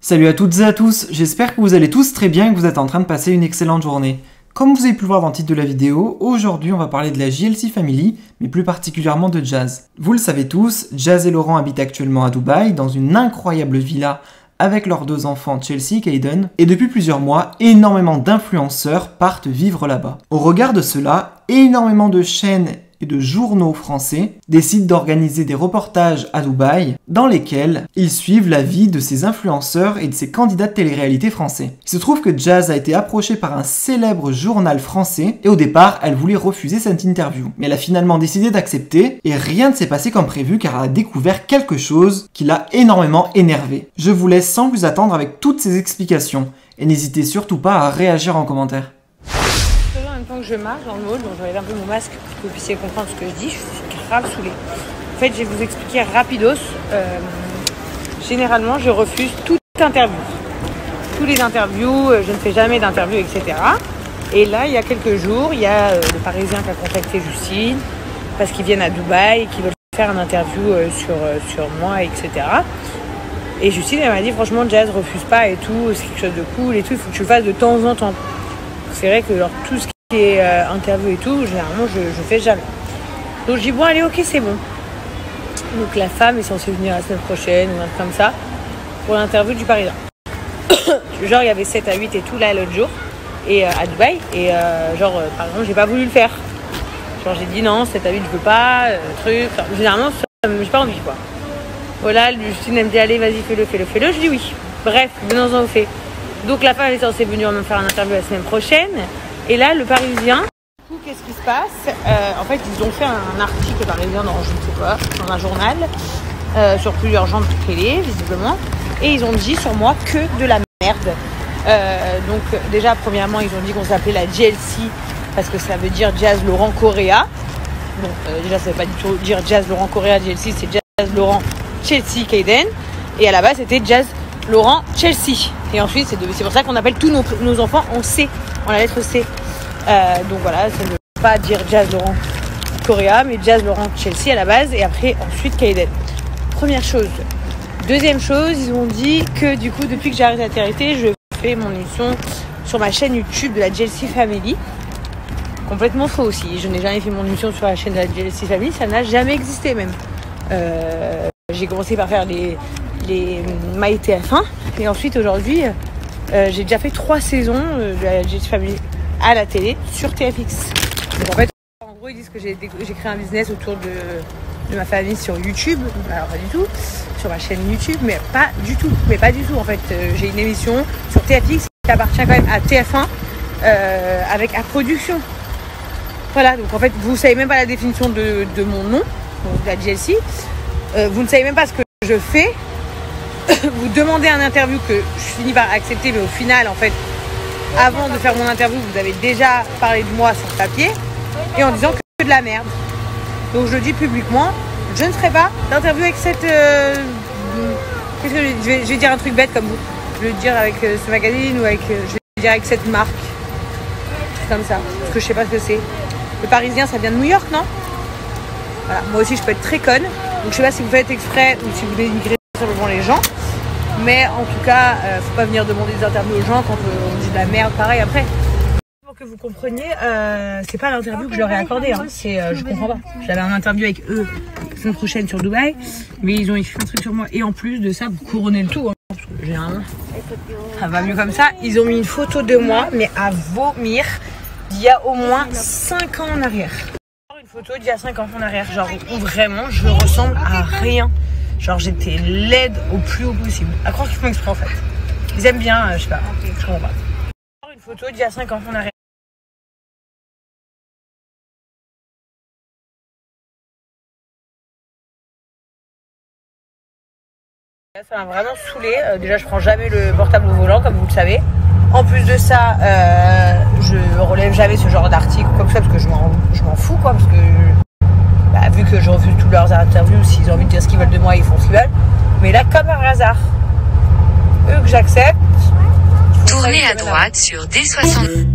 Salut à toutes et à tous, j'espère que vous allez tous très bien et que vous êtes en train de passer une excellente journée. Comme vous avez pu le voir dans le titre de la vidéo, aujourd'hui on va parler de la JLC Family, mais plus particulièrement de Jazz. Vous le savez tous, Jazz et Laurent habitent actuellement à Dubaï, dans une incroyable villa avec leurs deux enfants Chelsea et Caden, et depuis plusieurs mois, énormément d'influenceurs partent vivre là-bas. Au regard de cela, énormément de chaînes et de journaux français décident d'organiser des reportages à Dubaï dans lesquels ils suivent la vie de ces influenceurs et de ces candidats de télé-réalité français. Il se trouve que Jazz a été approchée par un célèbre journal français et au départ, elle voulait refuser cette interview. Mais elle a finalement décidé d'accepter et rien ne s'est passé comme prévu car elle a découvert quelque chose qui l'a énormément énervée. Je vous laisse sans plus attendre avec toutes ces explications et n'hésitez surtout pas à réagir en commentaire. En même temps que je marche dans le mall, donc j'enlève un peu mon masque pour que vous puissiez comprendre ce que je dis. Je suis grave saoulée. En fait, je vais vous expliquer rapidos. Généralement, je refuse toute interview. Tous les interviews, je ne fais jamais d'interview, etc. Et là, il y a quelques jours, il y a le Parisien qui a contacté Justine parce qu'ils viennent à Dubaï et qu'ils veulent faire une interview sur moi, etc. Et Justine, elle m'a dit, franchement, Jazz, refuse pas et tout, c'est quelque chose de cool et tout, il faut que tu le fasses de temps en temps. C'est vrai que genre, tout ce qui est interview et tout, généralement, je fais jamais. Donc je dis, bon, allez, ok, c'est bon. Donc la femme est censée venir la semaine prochaine ou un truc comme ça pour l'interview du Parisien. Genre, il y avait 7 à 8 et tout là l'autre jour et à Dubaï. Et par exemple, j'ai pas voulu le faire. Genre, j'ai dit non, 7 à 8, je peux pas, truc. Enfin, généralement, j'ai pas envie, quoi. Voilà, Justine, elle me dit, allez, vas-y, fais-le. Je dis oui. Bref, venons-en au fait. Donc la femme elle est censée venir me faire une interview la semaine prochaine. Et là, le Parisien, du coup, qu'est-ce qui se passe? En fait, ils ont fait un article Parisien dans, je ne sais pas, dans un journal, sur plusieurs gens de télé, visiblement. Et ils ont dit sur moi que de la merde. Donc déjà, premièrement, ils ont dit qu'on s'appelait la JLC parce que ça veut dire Jazz Laurent Correa. Donc déjà, ça ne veut pas du tout dire Jazz Laurent Correa JLC, c'est Jazz Laurent Chelsea Caden. Et à la base, c'était Jazz Laurent Chelsea. Et ensuite, c'est pour ça qu'on appelle tous nos enfants en C, en la lettre C. Donc voilà, ça ne veut pas dire Jazz Laurent Correa, mais Jazz Laurent Chelsea à la base. Et après, ensuite, Caden. Première chose. Deuxième chose, ils ont dit que du coup, depuis que j'ai arrêté la télé, je fais mon émission sur ma chaîne YouTube de la JLC Family. Complètement faux aussi. Je n'ai jamais fait mon émission sur la chaîne de la JLC Family. Ça n'a jamais existé même. J'ai commencé par faire les MyTF1 et ensuite aujourd'hui j'ai déjà fait 3 saisons de la JLC Family à la télé sur TFX. Donc en fait en gros ils disent que j'ai créé un business autour de ma famille sur YouTube. Alors pas du tout, sur ma chaîne YouTube, mais pas du tout en fait. J'ai une émission sur TFX qui appartient quand même à TF1 avec à production. Voilà, donc en fait vous savez même pas la définition de mon nom, donc de la JLC. Vous ne savez même pas ce que je fais. Vous demandez un interview que je finis par accepter, mais au final, en fait, avant de faire mon interview, vous avez déjà parlé de moi sur papier et en disant que de la merde. Donc je le dis publiquement, je ne ferai pas d'interview avec cette... Qu'est-ce que je vais dire un truc bête comme vous. Je vais le dire avec ce magazine ou avec... je vais le dire avec cette marque. C'est comme ça, parce que je sais pas ce que c'est. Le Parisien, ça vient de New York, non? Voilà, moi aussi, je peux être très conne. Donc je sais pas si vous faites exprès ou si vous dénigrez simplement les gens. Mais en tout cas, faut pas venir demander des interviews aux gens quand on dit de la merde pareil après. Pour que vous compreniez, c'est pas l'interview que je leur ai accordée. Hein. Je comprends pas. J'avais un interview avec eux la semaine prochaine sur Dubaï, mais ils ont écrit un truc sur moi. Et en plus de ça, vous couronnez le tout. Hein, parce que généralement, ça va mieux comme ça. Ils ont mis une photo de moi, mais à vomir, d'il y a au moins 5 ans en arrière. Une photo d'il y a 5 ans en arrière, genre où vraiment je ressemble à rien. Genre j'étais laide au plus haut possible. À croire qu'ils font exprès en fait. Ils aiment bien, je sais pas, je comprends pas. Une photo d'il y a 5 ans en arrière. Ça m'a vraiment saoulée. Déjà je prends jamais le portable au volant comme vous le savez. En plus de ça, je relève jamais ce genre d'article ou quoi que ce soit parce que je m'en fous quoi, parce que vu que je refuse toutes leurs interviews, s'ils ont envie de dire ce qu'ils veulent de moi, ils font ce qu'ils veulent. Mais là, comme par hasard, eux que j'accepte. Tournez à droite sur D60.